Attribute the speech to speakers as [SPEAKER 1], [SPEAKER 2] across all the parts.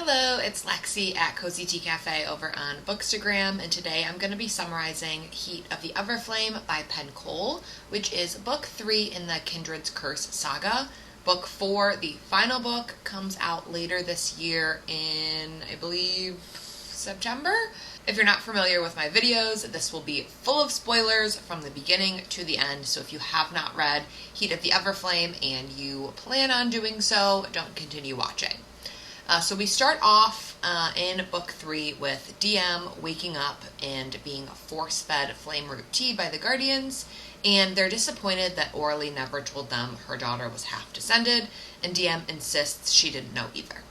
[SPEAKER 1] Hello, it's Lexi at Cozy Tea Cafe over on Bookstagram, and today I'm going to be summarizing Heat of the Everflame by Penn Cole, which is book 3 in the Kindred's Curse saga. Book 4, the final book, comes out later this year in, I believe, September? If you're not familiar with my videos, this will be full of spoilers from the beginning to the end, so if you have not read Heat of the Everflame and you plan on doing so, don't continue watching. So we start off in book 3 with DM waking up and being force-fed flame root tea by the Guardians, and they're disappointed that Orly never told them her daughter was half-descended, and DM insists she didn't know either.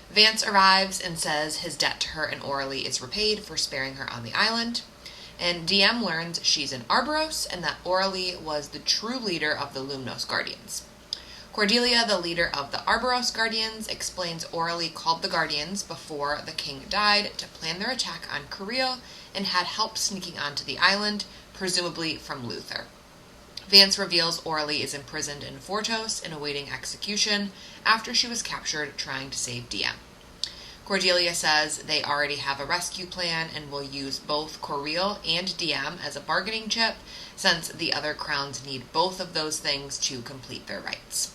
[SPEAKER 1] Vance arrives and says his debt to her and Orly is repaid for sparing her on the island, and DM learns she's an Arboros and that Orly was the true leader of the Lumnos Guardians. Cordelia, the leader of the Arboros Guardians, explains Orly called the Guardians before the king died to plan their attack on Korea and had help sneaking onto the island, presumably from Luther. Vance reveals Orly is imprisoned in Fortos and awaiting execution after she was captured trying to save DM. Cordelia says they already have a rescue plan and will use both Correal and DM as a bargaining chip since the other crowns need both of those things to complete their rights.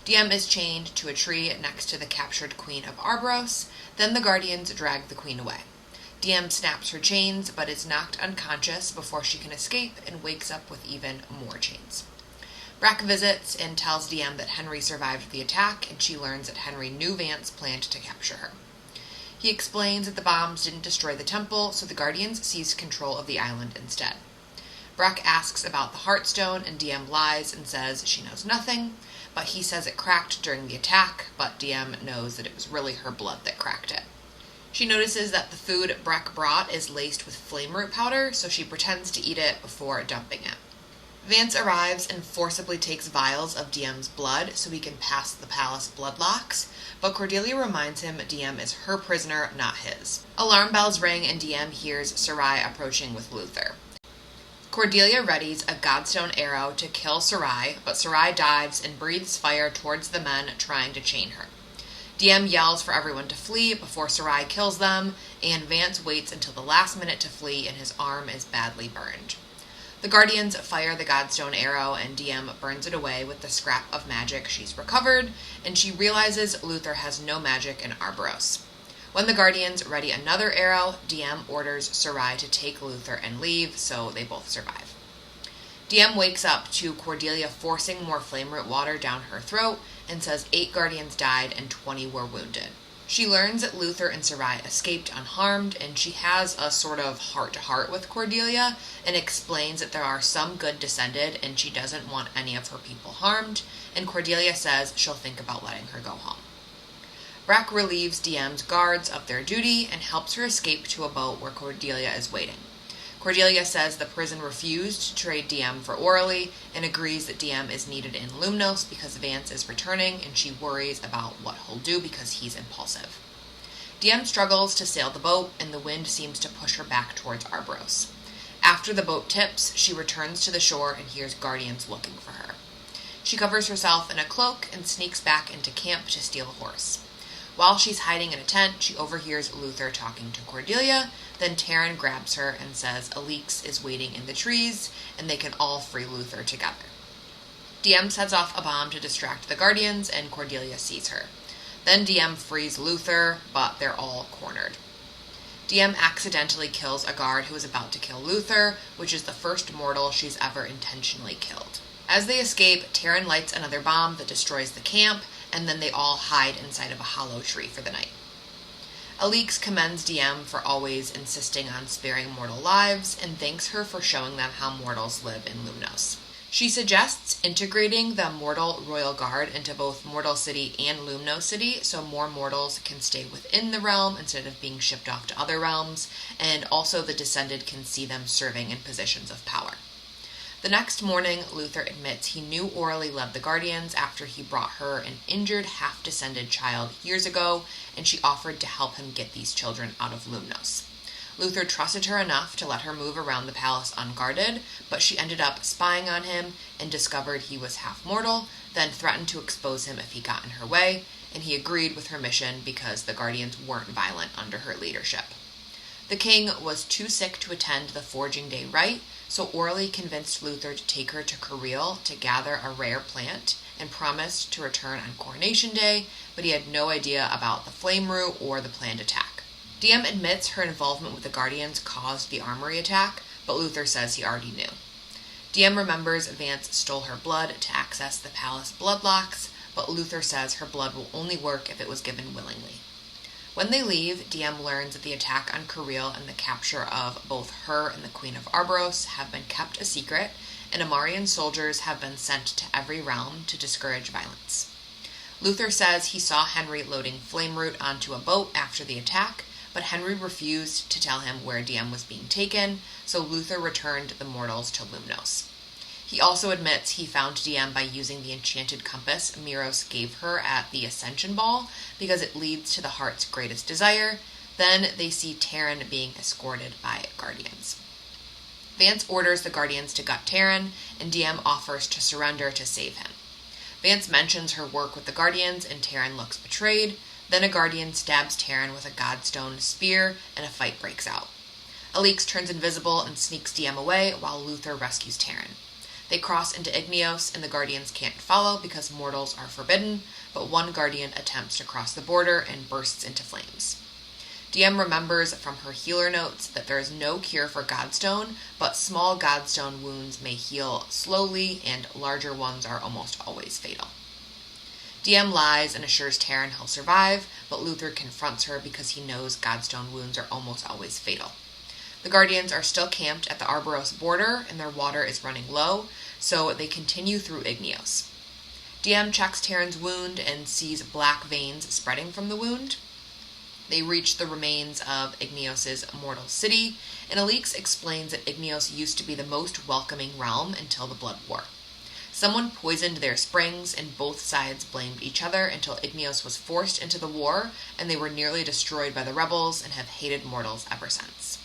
[SPEAKER 1] DM is chained to a tree next to the captured Queen of Arboros, then the Guardians drag the Queen away. DM snaps her chains, but is knocked unconscious before she can escape and wakes up with even more chains. Brack visits and tells DM that Henry survived the attack, and she learns that Henry knew Vance planned to capture her. He explains that the bombs didn't destroy the temple, so the Guardians seized control of the island instead. Brack asks about the Heartstone, and DM lies and says she knows nothing, but he says it cracked during the attack, but DM knows that it was really her blood that cracked it. She notices that the food Brack brought is laced with flame root powder, so she pretends to eat it before dumping it. Vance arrives and forcibly takes vials of DM's blood so he can pass the palace blood locks, but Cordelia reminds him DM is her prisoner, not his. Alarm bells ring and DM hears Sarai approaching with Luther. Cordelia readies a Godstone arrow to kill Sarai, but Sarai dives and breathes fire towards the men trying to chain her. DM yells for everyone to flee before Sarai kills them, and Vance waits until the last minute to flee and his arm is badly burned. The Guardians fire the Godstone arrow and DM burns it away with the scrap of magic she's recovered, and she realizes Luther has no magic in Arboros. When the Guardians ready another arrow, DM orders Sarai to take Luther and leave, so they both survive. DM wakes up to Cordelia forcing more flame root water down her throat and says 8 Guardians died and 20 were wounded. She learns that Luther and Sarai escaped unharmed, and she has a sort of heart-to-heart with Cordelia and explains that there are some good descended and she doesn't want any of her people harmed, and Cordelia says she'll think about letting her go home. Brack relieves DM's guards of their duty and helps her escape to a boat where Cordelia is waiting. Cordelia says the prison refused to trade DM for Orly and agrees that DM is needed in Lumnos because Vance is returning, and she worries about what he'll do because he's impulsive. DM struggles to sail the boat, and the wind seems to push her back towards Arboros. After the boat tips, she returns to the shore and hears Guardians looking for her. She covers herself in a cloak and sneaks back into camp to steal a horse. While she's hiding in a tent, she overhears Luther talking to Cordelia. Then Taryn grabs her and says Alix is waiting in the trees, and they can all free Luther together. DM sets off a bomb to distract the Guardians, and Cordelia sees her. Then DM frees Luther, but they're all cornered. DM accidentally kills a guard who is about to kill Luther, which is the first mortal she's ever intentionally killed. As they escape, Taryn lights another bomb that destroys the camp, and then they all hide inside of a hollow tree for the night. Alix commends DM for always insisting on sparing mortal lives and thanks her for showing them how mortals live in Lumnos. She suggests integrating the Mortal Royal Guard into both Mortal City and Lumnos City so more mortals can stay within the realm instead of being shipped off to other realms, and also the Descended can see them serving in positions of power. The next morning, Luther admits he knew Orly led the Guardians after he brought her an injured half-descended child years ago, and she offered to help him get these children out of Lumnos. Luther trusted her enough to let her move around the palace unguarded, but she ended up spying on him and discovered he was half-mortal, then threatened to expose him if he got in her way, and he agreed with her mission because the Guardians weren't violent under her leadership. The king was too sick to attend the Forging Day rite, so orally convinced Luther to take her to Carril to gather a rare plant and promised to return on Coronation Day, but he had no idea about the flame root or the planned attack. Diem admits her involvement with the Guardians caused the armory attack, but Luther says he already knew. Diem remembers Vance stole her blood to access the palace bloodlocks, but Luther says her blood will only work if it was given willingly. When they leave, Diem learns that the attack on Carril and the capture of both her and the Queen of Arboros have been kept a secret, and Amarian soldiers have been sent to every realm to discourage violence. Luther says he saw Henry loading flame root onto a boat after the attack, but Henry refused to tell him where Diem was being taken, so Luther returned the mortals to Lumnos. He also admits he found Diem by using the enchanted compass Miros gave her at the Ascension Ball because it leads to the heart's greatest desire. Then they see Terran being escorted by Guardians. Vance orders the Guardians to gut Terran, and Diem offers to surrender to save him. Vance mentions her work with the Guardians, and Terran looks betrayed. Then a Guardian stabs Terran with a Godstone spear, and a fight breaks out. Alix turns invisible and sneaks Diem away while Luther rescues Terran. They cross into Igneos, and the Guardians can't follow because mortals are forbidden, but one Guardian attempts to cross the border and bursts into flames. Diem remembers from her healer notes that there is no cure for Godstone, but small Godstone wounds may heal slowly, and larger ones are almost always fatal. Diem lies and assures Terran he'll survive, but Luther confronts her because he knows Godstone wounds are almost always fatal. The Guardians are still camped at the Arboros border, and their water is running low, so they continue through Igneos. Diem checks Terran's wound and sees black veins spreading from the wound. They reach the remains of Igneos' mortal city, and Alix explains that Igneos used to be the most welcoming realm until the Blood War. Someone poisoned their springs, and both sides blamed each other until Igneos was forced into the war, and they were nearly destroyed by the rebels and have hated mortals ever since.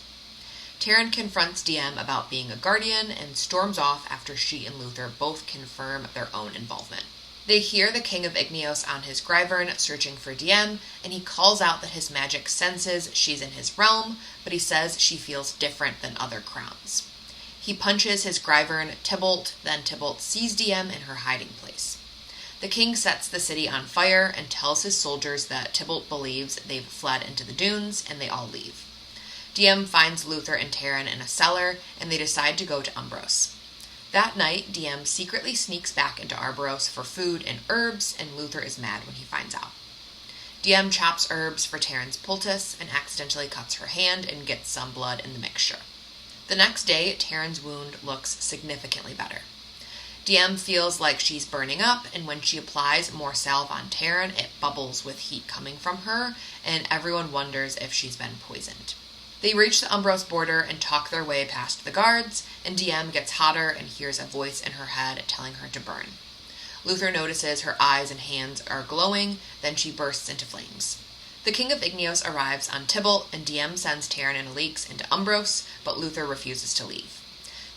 [SPEAKER 1] Terran confronts Diem about being a Guardian and storms off after she and Luther both confirm their own involvement. They hear the King of Igneos on his Gryvern searching for Diem, and he calls out that his magic senses she's in his realm, but he says she feels different than other crowns. He punches his Gryvern Tybalt, then Tybalt sees Diem in her hiding place. The king sets the city on fire and tells his soldiers that Tybalt believes they've fled into the dunes, and they all leave. Diem finds Luther and Terran in a cellar, and they decide to go to Umbros. That night, Diem secretly sneaks back into Arboros for food and herbs, and Luther is mad when he finds out. Diem chops herbs for Terran's poultice and accidentally cuts her hand and gets some blood in the mixture. The next day, Terran's wound looks significantly better. Diem feels like she's burning up, and when she applies more salve on Terran, it bubbles with heat coming from her, and everyone wonders if she's been poisoned. They reach the Umbros border and talk their way past the guards, and Diem gets hotter and hears a voice in her head telling her to burn. Luther notices her eyes and hands are glowing, then she bursts into flames. The King of Igneos arrives on Tybalt, and Diem sends Terran and Alix into Umbros, but Luther refuses to leave.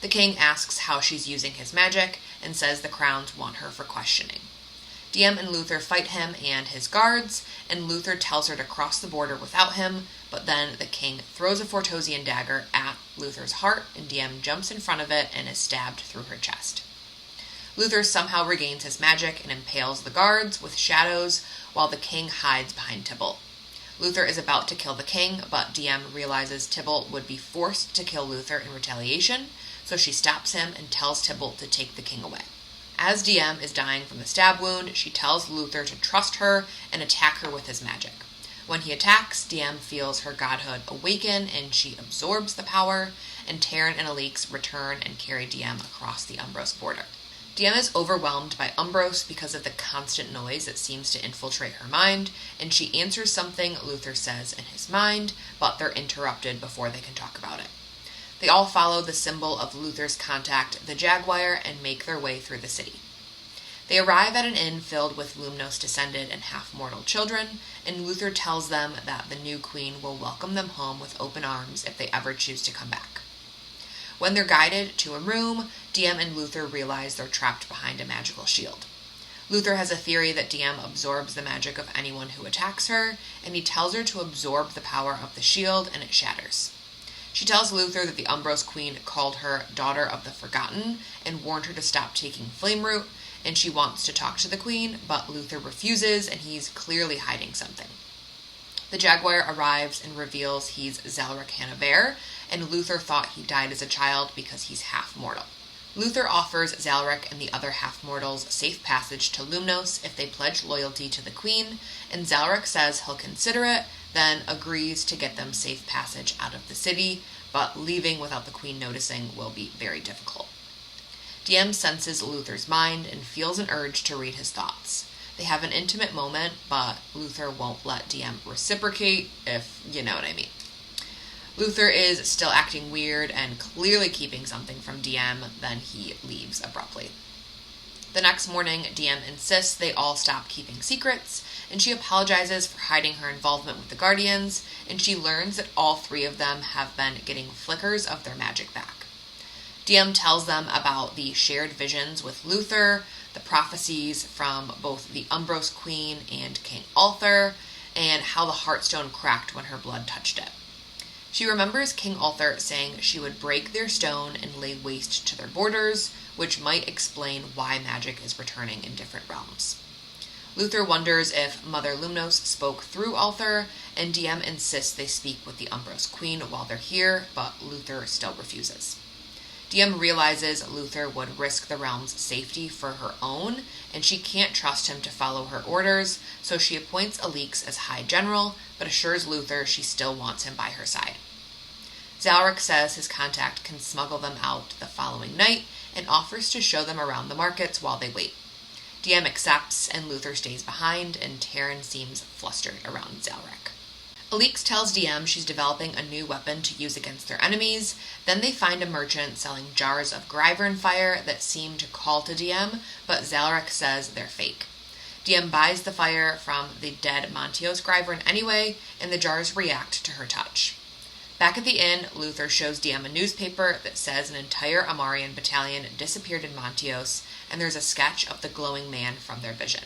[SPEAKER 1] The king asks how she's using his magic, and says the crowns want her for questioning. Diem and Luther fight him and his guards, and Luther tells her to cross the border without him, but then the king throws a Fortosian dagger at Luther's heart, and Diem jumps in front of it and is stabbed through her chest. Luther somehow regains his magic and impales the guards with shadows, while the king hides behind Tybalt. Luther is about to kill the king, but Diem realizes Tybalt would be forced to kill Luther in retaliation, so she stops him and tells Tybalt to take the king away. As Diem is dying from the stab wound, she tells Luther to trust her and attack her with his magic. When he attacks, Diem feels her godhood awaken and she absorbs the power, and Terran and Alix return and carry Diem across the Umbros border. Diem is overwhelmed by Umbros because of the constant noise that seems to infiltrate her mind, and she answers something Luther says in his mind, but they're interrupted before they can talk about it. They all follow the symbol of Luther's contact, the Jaguar, and make their way through the city. They arrive at an inn filled with Lumnos descended and half-mortal children, and Luther tells them that the new queen will welcome them home with open arms if they ever choose to come back. When they're guided to a room, Diem and Luther realize they're trapped behind a magical shield. Luther has a theory that Diem absorbs the magic of anyone who attacks her, and he tells her to absorb the power of the shield, and it shatters. She tells Luther that the Umbros Queen called her Daughter of the Forgotten and warned her to stop taking flame root, and she wants to talk to the Queen, but Luther refuses, and he's clearly hiding something. The Jaguar arrives and reveals he's Zalric Hanaver, and Luther thought he died as a child because he's half-mortal. Luther offers Zalric and the other half-mortals safe passage to Lumnos if they pledge loyalty to the Queen, and Zalric says he'll consider it, then agrees to get them safe passage out of the city, but leaving without the Queen noticing will be very difficult. Diem senses Luther's mind and feels an urge to read his thoughts. They have an intimate moment, but Luther won't let Diem reciprocate, if you know what I mean. Luther is still acting weird and clearly keeping something from Diem, then he leaves abruptly. The next morning, Diem insists they all stop keeping secrets, and she apologizes for hiding her involvement with the Guardians, and she learns that all three of them have been getting flickers of their magic back. Diem tells them about the shared visions with Luther, the prophecies from both the Umbros Queen and King Arthur, and how the Heartstone cracked when her blood touched it. She remembers King Arthur saying she would break their stone and lay waste to their borders, which might explain why magic is returning in different realms. Luther wonders if Mother Lumnos spoke through Arthur, and Diem insists they speak with the Umbros Queen while they're here, but Luther still refuses. Diem realizes Luther would risk the realm's safety for her own, and she can't trust him to follow her orders, so she appoints Alix as High General, but assures Luther she still wants him by her side. Zalric says his contact can smuggle them out the following night, and offers to show them around the markets while they wait. Diem accepts, and Luther stays behind, and Taryn seems flustered around Zalric. Alix tells Diem she's developing a new weapon to use against their enemies. Then they find a merchant selling jars of Gryvern fire that seem to call to Diem, but Zalric says they're fake. Diem buys the fire from the dead Montios Gryvern anyway, and the jars react to her touch. Back at the inn, Luther shows Diem a newspaper that says an entire Amarian battalion disappeared in Montios, and there's a sketch of the glowing man from their vision.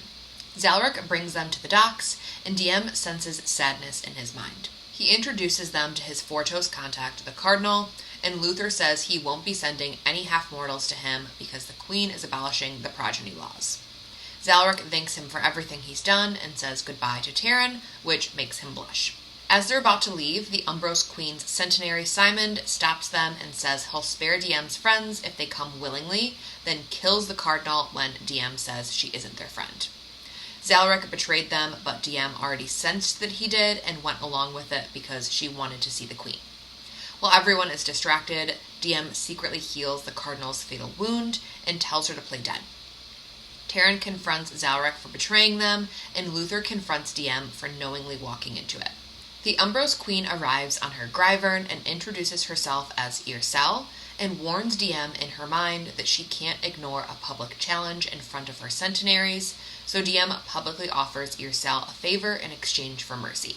[SPEAKER 1] Zalric brings them to the docks, and Diem senses sadness in his mind. He introduces them to his Fortos contact, the Cardinal, and Luther says he won't be sending any half-mortals to him because the Queen is abolishing the progeny laws. Zalric thanks him for everything he's done and says goodbye to Taryn, which makes him blush. As they're about to leave, the Umbros Queen's centenary Simon stops them and says he'll spare Diem's friends if they come willingly, then kills the Cardinal when Diem says she isn't their friend. Zalric betrayed them, but Diem already sensed that he did and went along with it because she wanted to see the Queen. While everyone is distracted, Diem secretly heals the Cardinal's fatal wound and tells her to play dead. Taryn confronts Zalric for betraying them, and Luther confronts Diem for knowingly walking into it. The Umbros Queen arrives on her Gryvern and introduces herself as Irsel, and warns Diem in her mind that she can't ignore a public challenge in front of her centenaries, so Diem publicly offers Irsel a favor in exchange for mercy.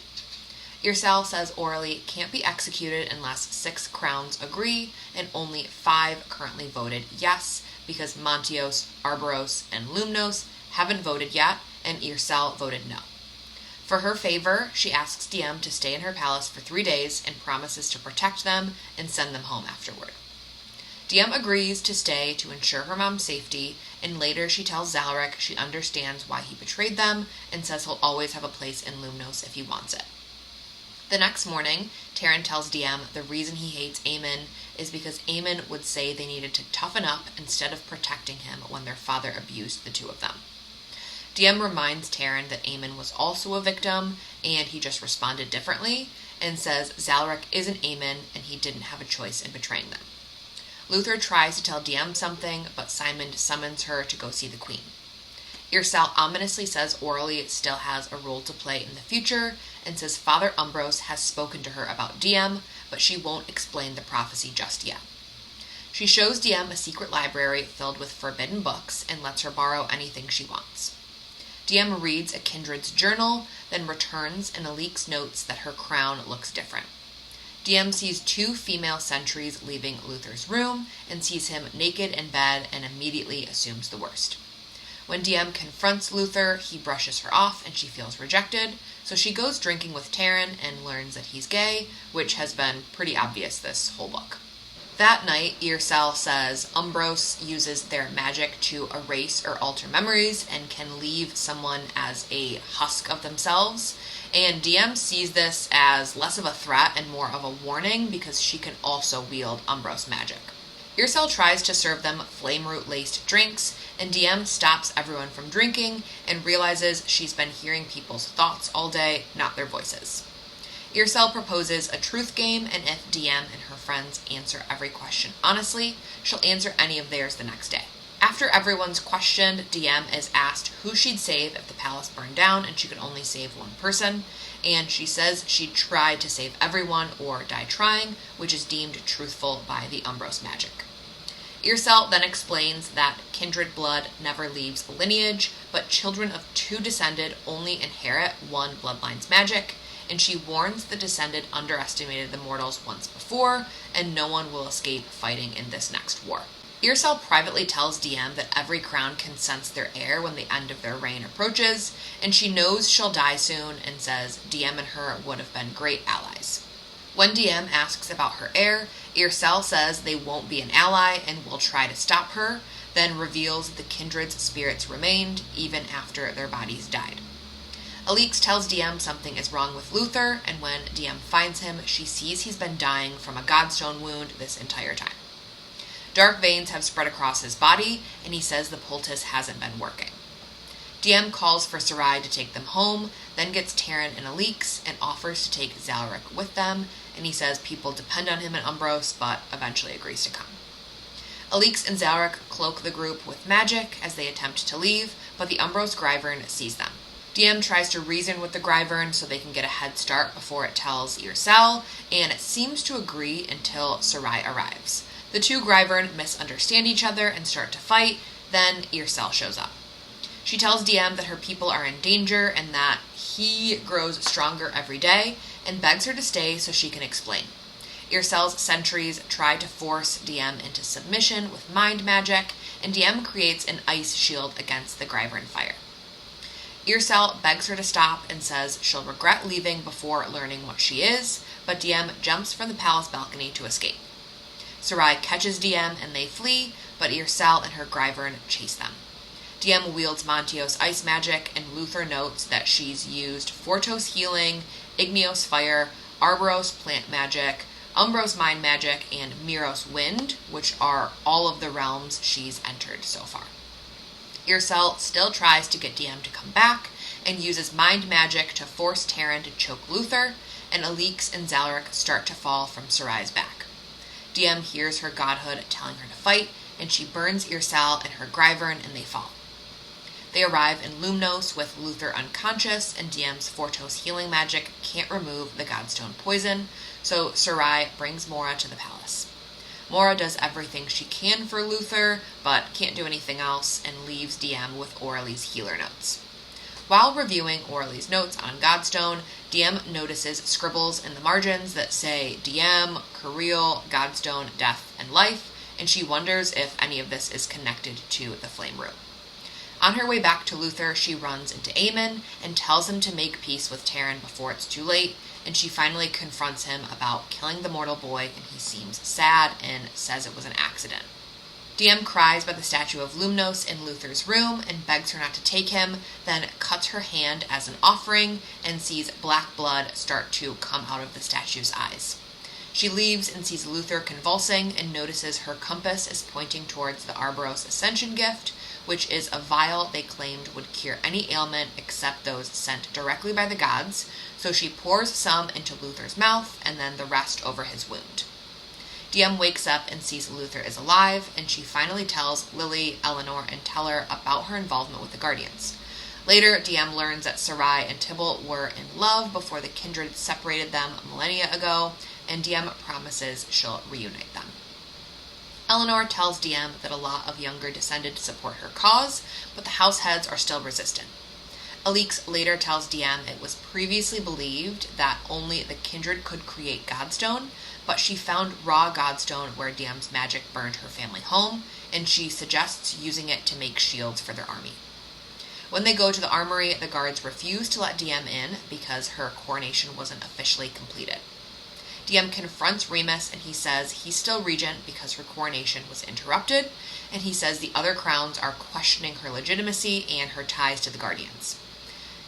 [SPEAKER 1] Irsel says Orally can't be executed unless 6 crowns agree, and only 5 currently voted yes, because Montios, Arboros, and Lumnos haven't voted yet, and Irsel voted no. For her favor, she asks Diem to stay in her palace for 3 days and promises to protect them and send them home afterward. Diem agrees to stay to ensure her mom's safety, and later she tells Zalric she understands why he betrayed them and says he'll always have a place in Lumnos if he wants it. The next morning, Taryn tells Diem the reason he hates Aemon is because Aemon would say they needed to toughen up instead of protecting him when their father abused the two of them. Diem reminds Taryn that Aemon was also a victim, and he just responded differently, and says Zalric isn't Aemon and he didn't have a choice in betraying them. Luther tries to tell Diem something, but Simon summons her to go see the Queen. Irsel ominously says Orally still has a role to play in the future, and says Father Umbros has spoken to her about Diem, but she won't explain the prophecy just yet. She shows Diem a secret library filled with forbidden books and lets her borrow anything she wants. Diem reads a Kindred's journal, then returns, and Alix notes that her crown looks different. Diem sees 2 female sentries leaving Luther's room and sees him naked in bed and immediately assumes the worst. When DM confronts Luther, he brushes her off and she feels rejected, so she goes drinking with Taryn and learns that he's gay, which has been pretty obvious this whole book. That night, Earcell says Umbros uses their magic to erase or alter memories and can leave someone as a husk of themselves, and DM sees this as less of a threat and more of a warning because she can also wield Umbros magic. Earcell tries to serve them flame root-laced drinks, and DM stops everyone from drinking and realizes she's been hearing people's thoughts all day, not their voices. Earcell proposes a truth game, and if DM and her friends answer every question honestly, she'll answer any of theirs the next day. After everyone's questioned, DM is asked who she'd save if the palace burned down and she could only save one person, and she says she'd try to save everyone or die trying, which is deemed truthful by the Umbros magic. Earcell then explains that kindred blood never leaves a lineage, but children of two descended only inherit one bloodline's magic, and she warns the descended underestimated the mortals once before, and no one will escape fighting in this next war. Earcell privately tells DM that every crown can sense their heir when the end of their reign approaches, and she knows she'll die soon and says DM and her would have been great allies. When DM asks about her heir, Earcell says they won't be an ally and will try to stop her, then reveals the kindred's spirits remained even after their bodies died. Alix tells DM something is wrong with Luther, and when DM finds him, she sees he's been dying from a godstone wound this entire time. Dark veins have spread across his body, and he says the poultice hasn't been working. DM calls for Sarai to take them home, then gets Taryn and Alix, and offers to take Zalric with them, and he says people depend on him in Umbros, but eventually agrees to come. Alix and Zalric cloak the group with magic as they attempt to leave, but the Umbros Gryvern sees them. DM tries to reason with the Gryvern so they can get a head start before it tells Earcell, and it seems to agree until Sarai arrives. The two Gryvern misunderstand each other and start to fight, then Earcell shows up. She tells DM that her people are in danger and that he grows stronger every day, and begs her to stay so she can explain. Earcell's sentries try to force DM into submission with mind magic, and DM creates an ice shield against the Gryvern fire. Earcell begs her to stop and says she'll regret leaving before learning what she is, but DM jumps from the palace balcony to escape. Sarai catches DM and they flee, but Earcell and her Gryvern chase them. DM wields Montios ice magic, and Luther notes that she's used Fortos healing, Igneos fire, Arboros plant magic, Umbros mind magic, and Miros wind, which are all of the realms she's entered so far. Earcell still tries to get DM to come back, and uses mind magic to force Taryn to choke Luther, and Alix and Zalric start to fall from Sarai's back. DM hears her godhood telling her to fight, and she burns Earcell and her Gryvern, and they fall. They arrive in Lumnos with Luther unconscious, and DM's Fortos healing magic can't remove the Godstone poison, so Sarai brings Mora to the palace. Mora does everything she can for Luther, but can't do anything else, and leaves DM with Orly's healer notes. While reviewing Orly's notes on Godstone, DM notices scribbles in the margins that say DM, Kirill, Godstone, Death, and Life, and she wonders if any of this is connected to the Flame Root. On her way back to Luther, she runs into Aemon and tells him to make peace with Taryn before it's too late, and she finally confronts him about killing the mortal boy, and he seems sad and says it was an accident. DM cries by the statue of Lumnos in Luther's room and begs her not to take him, then cuts her hand as an offering and sees black blood start to come out of the statue's eyes. She leaves and sees Luther convulsing and notices her compass is pointing towards the Arboros Ascension gift, which is a vial they claimed would cure any ailment except those sent directly by the gods, so she pours some into Luther's mouth and then the rest over his wound. DM wakes up and sees Luther is alive, and she finally tells Lily, Eleanor, and Teller about her involvement with the Guardians. Later, DM learns that Sarai and Tybalt were in love before the Kindred separated them millennia ago, and DM promises she'll reunite them. Eleanor tells DM that a lot of younger descended support her cause, but the house heads are still resistant. Alix later tells DM it was previously believed that only the Kindred could create Godstone, but she found raw Godstone where DM's magic burned her family home, and she suggests using it to make shields for their army. When they go to the armory, the guards refuse to let Diem in because her coronation wasn't officially completed. Diem confronts Remus and he says he's still regent because her coronation was interrupted, and he says the other crowns are questioning her legitimacy and her ties to the Guardians.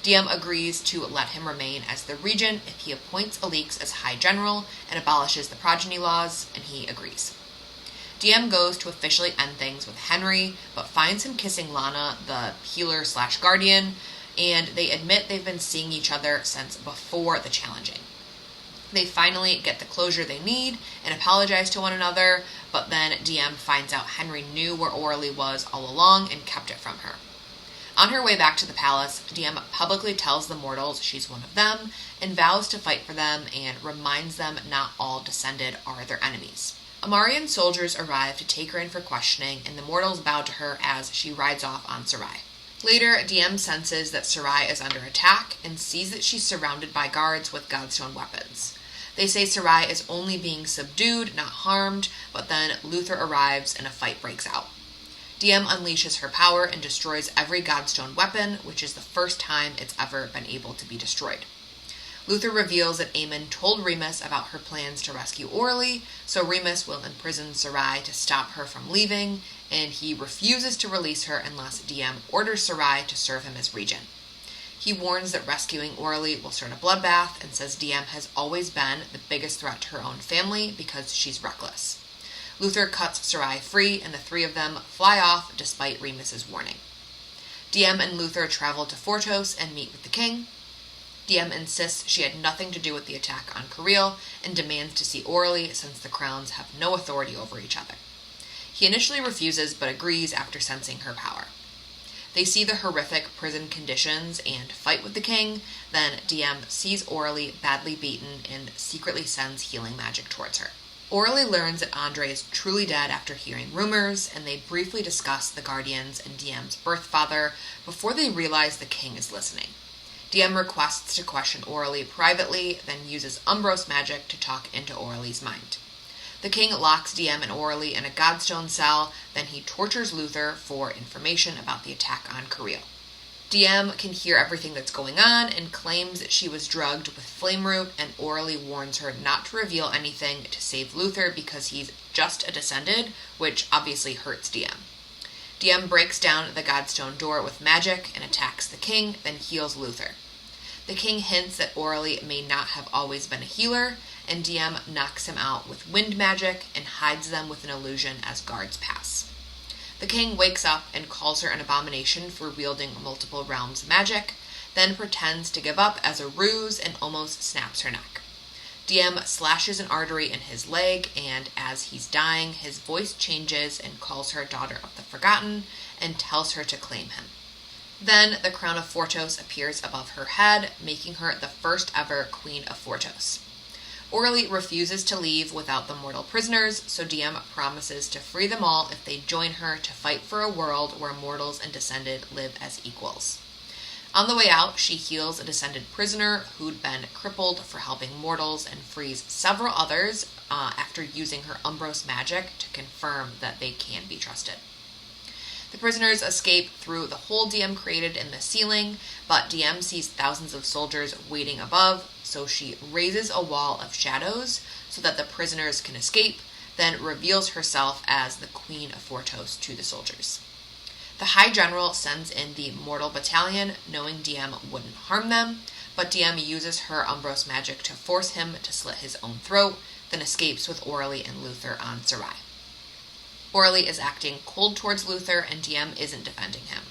[SPEAKER 1] Diem agrees to let him remain as the regent if he appoints Alix as High General and abolishes the progeny laws, and he agrees. Diem goes to officially end things with Henry, but finds him kissing Lana, the healer/guardian, and they admit they've been seeing each other since before the challenging. They finally get the closure they need and apologize to one another, but then Diem finds out Henry knew where Orly was all along and kept it from her. On her way back to the palace, Diem publicly tells the mortals she's one of them and vows to fight for them and reminds them not all descended are their enemies. Amarian soldiers arrive to take her in for questioning, and the mortals bow to her as she rides off on Sarai. Later, Diem senses that Sarai is under attack and sees that she's surrounded by guards with Godstone weapons. They say Sarai is only being subdued, not harmed, but then Luther arrives and a fight breaks out. Diem unleashes her power and destroys every Godstone weapon, which is the first time it's ever been able to be destroyed. Luther reveals that Aemon told Remus about her plans to rescue Orly, so Remus will imprison Sarai to stop her from leaving, and he refuses to release her unless Diem orders Sarai to serve him as regent. He warns that rescuing Orly will start a bloodbath and says Diem has always been the biggest threat to her own family because she's reckless. Luther cuts Sarai free, and the three of them fly off despite Remus's warning. Diem and Luther travel to Fortos and meet with the king. Diem insists she had nothing to do with the attack on Careel and demands to see Orly since the crowns have no authority over each other. He initially refuses but agrees after sensing her power. They see the horrific prison conditions and fight with the king. Then Diem sees Orly badly beaten and secretly sends healing magic towards her. Orly learns that Andre is truly dead after hearing rumors, and they briefly discuss the Guardians and Diem's birth father before they realize the king is listening. Diem requests to question Orly privately, then uses Umbros magic to talk into Orly's mind. The king locks Diem and Orly in a Godstone cell, then he tortures Luther for information about the attack on Careel. Diem can hear everything that's going on and claims that she was drugged with flame root, and Orly warns her not to reveal anything to save Luther because he's just a descended, which obviously hurts Diem. Diem breaks down the Godstone door with magic and attacks the king, then heals Luther. The king hints that Orly may not have always been a healer, and Diem knocks him out with wind magic and hides them with an illusion as guards pass. The king wakes up and calls her an abomination for wielding multiple realms magic, then pretends to give up as a ruse and almost snaps her neck. Diem slashes an artery in his leg, and as he's dying, his voice changes and calls her daughter of the Forgotten and tells her to claim him. Then the crown of Fortos appears above her head, making her the first ever Queen of Fortos. Orly refuses to leave without the mortal prisoners, so Diem promises to free them all if they join her to fight for a world where mortals and descended live as equals. On the way out, she heals a descended prisoner who'd been crippled for helping mortals and frees several others after using her Umbros magic to confirm that they can be trusted. The prisoners escape through the hole Diem created in the ceiling, but Diem sees thousands of soldiers waiting above, so she raises a wall of shadows so that the prisoners can escape, then reveals herself as the Queen of Fortos to the soldiers. The High General sends in the Mortal Battalion, knowing Diem wouldn't harm them, but Diem uses her Umbros magic to force him to slit his own throat, then escapes with Orly and Luther on Sarai. Orly is acting cold towards Luther, and Diem isn't defending him.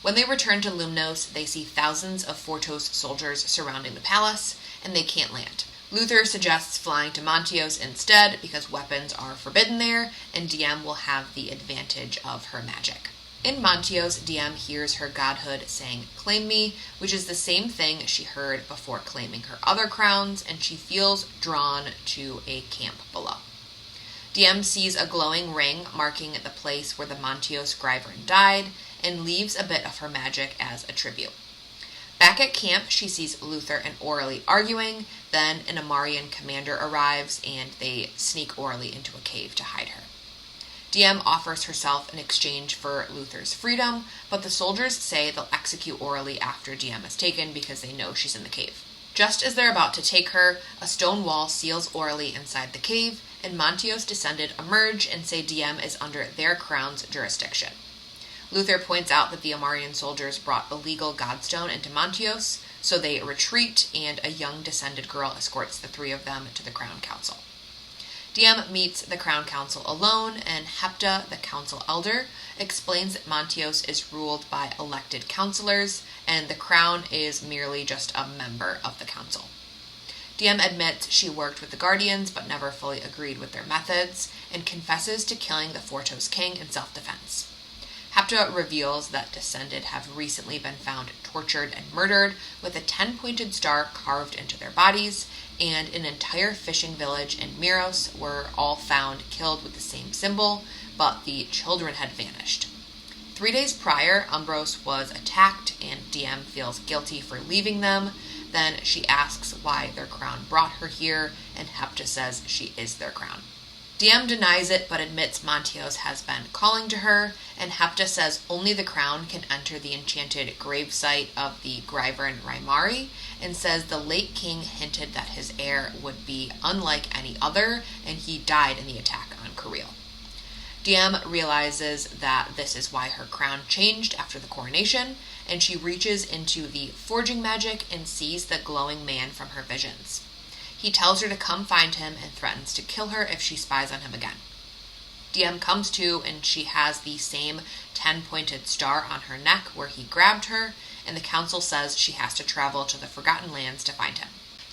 [SPEAKER 1] When they return to Lumnos, they see thousands of Fortos soldiers surrounding the palace, and they can't land. Luther suggests flying to Montios instead because weapons are forbidden there, and Diem will have the advantage of her magic. In Montios, Diem hears her godhood saying, "Claim me," which is the same thing she heard before claiming her other crowns, and she feels drawn to a camp below. Diem sees a glowing ring marking the place where the Montios Scriverin died, and leaves a bit of her magic as a tribute. Back at camp, she sees Luther and Orly arguing, then an Amarian commander arrives, and they sneak Orly into a cave to hide her. Diem offers herself in exchange for Luther's freedom, but the soldiers say they'll execute Orly after Diem is taken because they know she's in the cave. Just as they're about to take her, a stone wall seals Orly inside the cave, and Montios descended emerge and say Diem is under their crown's jurisdiction. Luther points out that the Amarian soldiers brought illegal godstone into Montios, so they retreat, and a young descended girl escorts the three of them to the crown council. Diem meets the crown council alone, and Hepta, the council elder, explains that Montios is ruled by elected councilors, and the crown is merely just a member of the council. Diem admits she worked with the Guardians but never fully agreed with their methods, and confesses to killing the Fortos king in self-defense. Hepta reveals that descended have recently been found tortured and murdered with a 10-pointed star carved into their bodies, and an entire fishing village in Miros were all found killed with the same symbol, but the children had vanished. 3 days prior, Umbros was attacked, and Diem feels guilty for leaving them. Then she asks why their crown brought her here, and Hepta says she is their crown. Diem denies it, but admits Montios has been calling to her, and Hepta says only the crown can enter the enchanted gravesite of the Gryvern Raimari, and says the late king hinted that his heir would be unlike any other, and he died in the attack on Kirill. Diem realizes that this is why her crown changed after the coronation, and she reaches into the forging magic and sees the glowing man from her visions. He tells her to come find him and threatens to kill her if she spies on him again. Diem comes to, and she has the same 10-pointed star on her neck where he grabbed her, and the council says she has to travel to the Forgotten Lands to find him.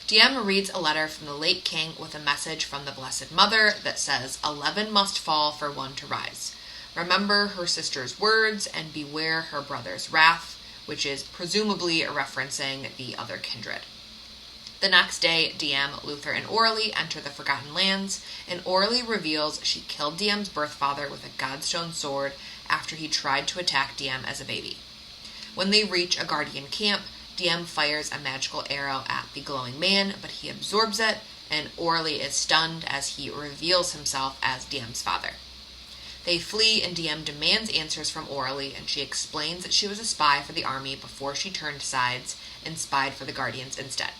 [SPEAKER 1] Diem reads a letter from the late king with a message from the Blessed Mother that says 11 must fall for one to rise. Remember her sister's words and beware her brother's wrath, which is presumably referencing the other kindred. The next day, Diem, Luther, and Orly enter the Forgotten Lands, and Orly reveals she killed Diem's birth father with a godstone sword after he tried to attack Diem as a baby. When they reach a Guardian camp, Diem fires a magical arrow at the glowing man, but he absorbs it, and Orly is stunned as he reveals himself as Diem's father. They flee, and Diem demands answers from Orly, and she explains that she was a spy for the army before she turned sides and spied for the Guardians instead.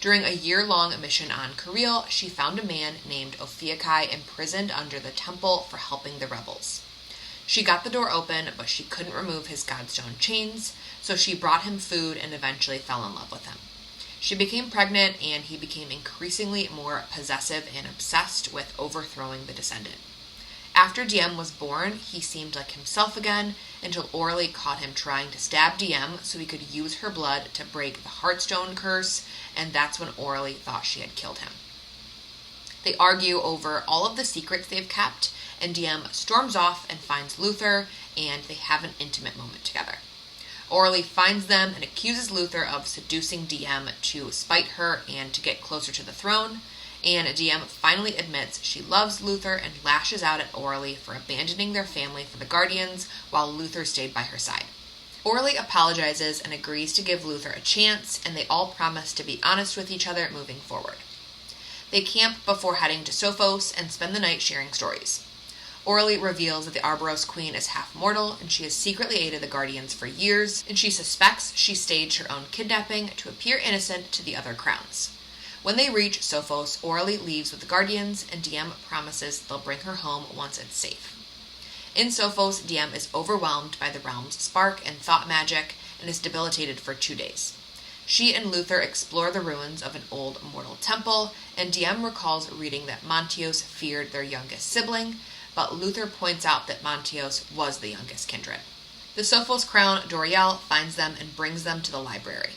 [SPEAKER 1] During a year-long mission on Kirill, she found a man named Ophiuchi imprisoned under the temple for helping the rebels. She got the door open, but she couldn't remove his godstone chains, so she brought him food and eventually fell in love with him. She became pregnant, and he became increasingly more possessive and obsessed with overthrowing the descendant. After Diem was born, he seemed like himself again, until Orly caught him trying to stab Diem so he could use her blood to break the Heartstone curse, and that's when Orly thought she had killed him. They argue over all of the secrets they've kept, and Diem storms off and finds Luther, and they have an intimate moment together. Orly finds them and accuses Luther of seducing Diem to spite her and to get closer to the throne, and Diem finally admits she loves Luther and lashes out at Orly for abandoning their family for the Guardians while Luther stayed by her side. Orly apologizes and agrees to give Luther a chance, and they all promise to be honest with each other moving forward. They camp before heading to Sophos and spend the night sharing stories. Orly reveals that the Arboros Queen is half mortal, and she has secretly aided the Guardians for years, and she suspects she staged her own kidnapping to appear innocent to the other crowns. When they reach Sophos, Orly leaves with the Guardians, and Diem promises they'll bring her home once it's safe. In Sophos, Diem is overwhelmed by the realm's spark and thought magic, and is debilitated for 2 days. She and Luther explore the ruins of an old mortal temple, and Diem recalls reading that Montios feared their youngest sibling, but Luther points out that Montios was the youngest kindred. The Sophos crown Doriel finds them and brings them to the library.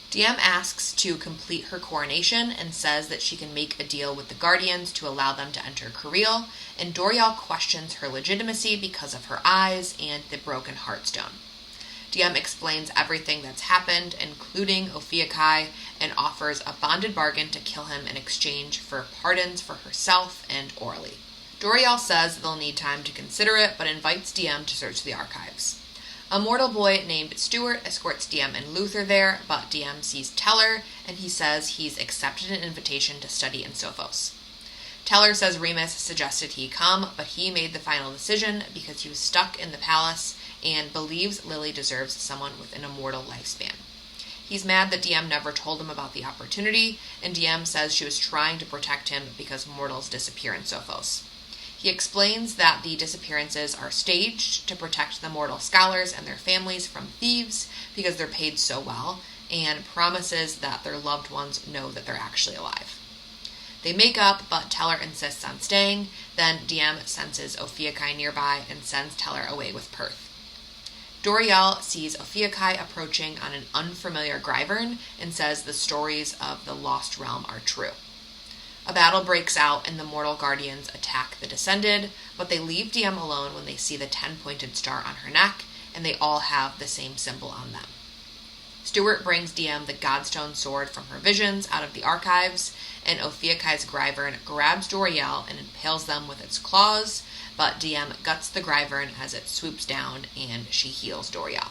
[SPEAKER 1] Diem asks to complete her coronation and says that she can make a deal with the Guardians to allow them to enter Kirill, and Doriel questions her legitimacy because of her eyes and the broken Heartstone. Diem explains everything that's happened, including Ophiuchi, and offers a bonded bargain to kill him in exchange for pardons for herself and Orly. Doriel says they'll need time to consider it, but invites Diem to search the archives. A mortal boy named Stuart escorts Diem and Luther there, but Diem sees Teller, and he says he's accepted an invitation to study in Sophos. Teller says Remus suggested he come, but he made the final decision because he was stuck in the palace and believes Lily deserves someone with an immortal lifespan. He's mad that DM never told him about the opportunity, and DM says she was trying to protect him because mortals disappear in Sophos. He explains that the disappearances are staged to protect the mortal scholars and their families from thieves because they're paid so well, and promises that their loved ones know that they're actually alive. They make up, but Teller insists on staying. Then DM senses Ophiuchi nearby and sends Teller away with Perth. Doriel sees Ophiuchi approaching on an unfamiliar Gryvern and says the stories of the Lost Realm are true. A battle breaks out and the mortal guardians attack the Descended, but they leave DM alone when they see the 10-pointed star on her neck, and they all have the same symbol on them. Stuart brings DM the Godstone sword from her visions out of the archives, and Ophiuchi's Gryvern grabs Doriel and impales them with its claws, but DM guts the Gryvern as it swoops down and she heals Doriel.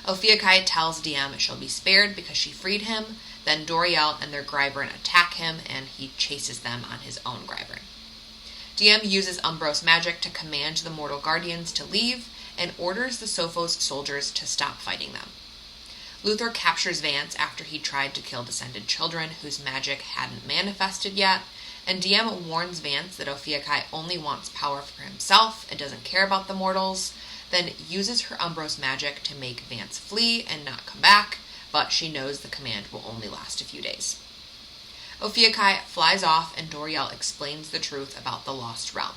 [SPEAKER 1] Ophiuchi tells DM she'll be spared because she freed him, then Doriel and their Gryvern attack him and he chases them on his own Gryvern. DM uses Umbros magic to command the mortal guardians to leave and orders the Sophos soldiers to stop fighting them. Luther captures Vance after he tried to kill Descended children whose magic hadn't manifested yet, and DM warns Vance that Ophiuchi only wants power for himself and doesn't care about the mortals, then uses her Umbros magic to make Vance flee and not come back, but she knows the command will only last a few days. Ophiuchi flies off and Doriel explains the truth about the Lost Realm.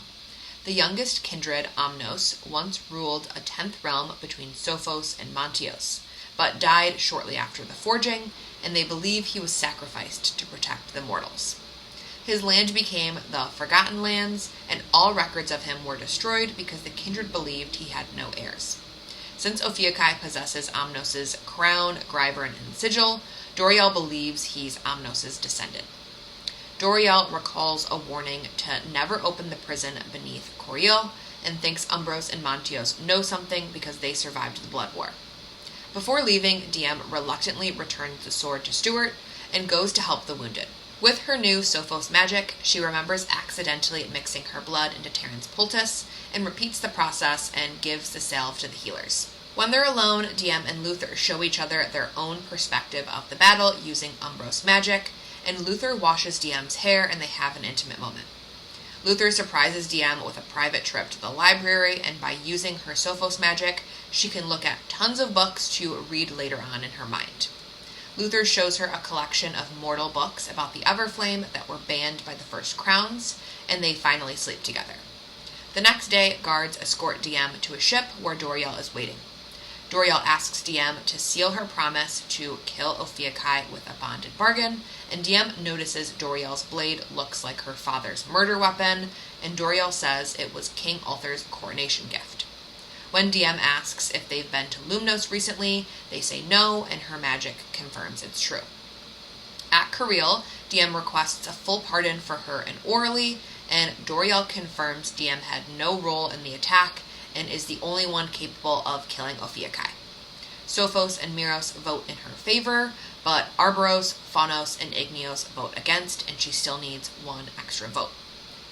[SPEAKER 1] The youngest Kindred, Omnos, once ruled a 10th realm between Sophos and Montios, but died shortly after the forging, and they believe he was sacrificed to protect the mortals. His land became the Forgotten Lands, and all records of him were destroyed because the Kindred believed he had no heirs. Since Ophiuchi possesses Omnos' crown, Gryvern, and sigil, Doriel believes he's Omnos' descendant. Doriel recalls a warning to never open the prison beneath Coriel, and thinks Umbros and Montios know something because they survived the Blood War. Before leaving, DM reluctantly returns the sword to Stuart and goes to help the wounded. With her new Sophos magic, she remembers accidentally mixing her blood into Terran's poultice and repeats the process and gives the salve to the healers. When they're alone, DM and Luther show each other their own perspective of the battle using Umbros magic, and Luther washes DM's hair and they have an intimate moment. Luther surprises DM with a private trip to the library, and by using her Sophos magic, she can look at tons of books to read later on in her mind. Luther shows her a collection of mortal books about the Everflame that were banned by the First Crowns, and they finally sleep together. The next day, guards escort DM to a ship where Doriel is waiting. Doriel asks DM to seal her promise to kill Ophiuchi with a bonded bargain, and DM notices Doriel's blade looks like her father's murder weapon, and Doriel says it was King Ulther's coronation gift. When DM asks if they've been to Lumnos recently, they say no, and her magic confirms it's true. At Coriel, DM requests a full pardon for her and Orally, and Doriel confirms DM had no role in the attack and is the only one capable of killing Ophiuchi. Sophos and Miros vote in her favor, but Arboros, Phanos, and Igneos vote against, and she still needs one extra vote.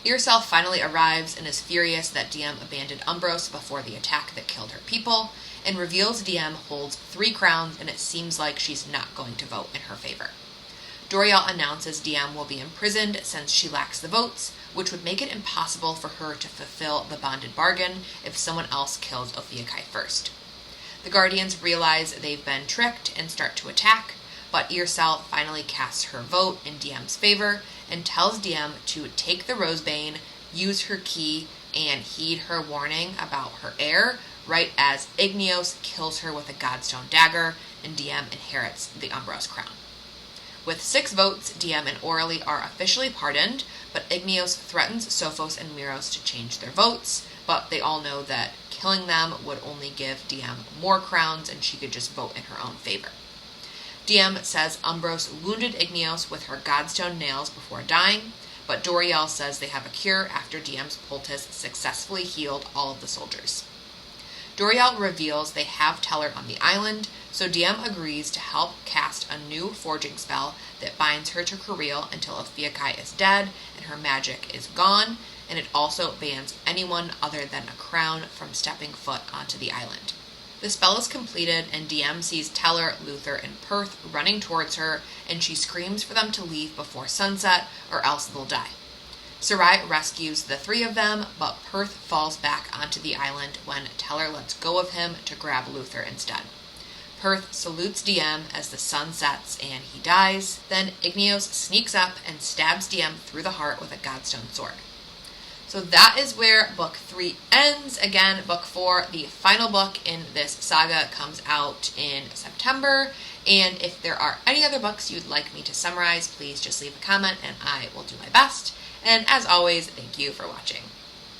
[SPEAKER 1] Earself finally arrives and is furious that DM abandoned Umbros before the attack that killed her people, and reveals DM holds 3 crowns and it seems like she's not going to vote in her favor. Doriel announces DM will be imprisoned since she lacks the votes, which would make it impossible for her to fulfill the bonded bargain if someone else kills Ophiuchi first. The Guardians realize they've been tricked and start to attack, but Earcell finally casts her vote in DM's favor and tells DM to take the Rosebane, use her key, and heed her warning about her heir, right as Igneos kills her with a Godstone dagger and DM inherits the Umbros crown. With 6 votes, DM and Orally are officially pardoned, but Igneos threatens Sophos and Miros to change their votes, but they all know that killing them would only give DM more crowns and she could just vote in her own favor. DM says Umbros wounded Igneos with her Godstone nails before dying, but Doriel says they have a cure after DM's poultice successfully healed all of the soldiers. Doriel reveals they have Teller on the island, so DM agrees to help cast a new forging spell that binds her to Kirill until Ophiuchi is dead and her magic is gone, and it also bans anyone other than a crown from stepping foot onto the island. The spell is completed, and DM sees Teller, Luther, and Perth running towards her, and she screams for them to leave before sunset, or else they'll die. Sarai rescues the three of them, but Perth falls back onto the island when Teller lets go of him to grab Luther instead. Perth salutes DM as the sun sets and he dies. Then Igneos sneaks up and stabs DM through the heart with a Godstone sword. So that is where book 3 ends. Again, book 4, the final book in this saga, comes out in September. And if there are any other books you'd like me to summarize, please just leave a comment and I will do my best. And as always, thank you for watching.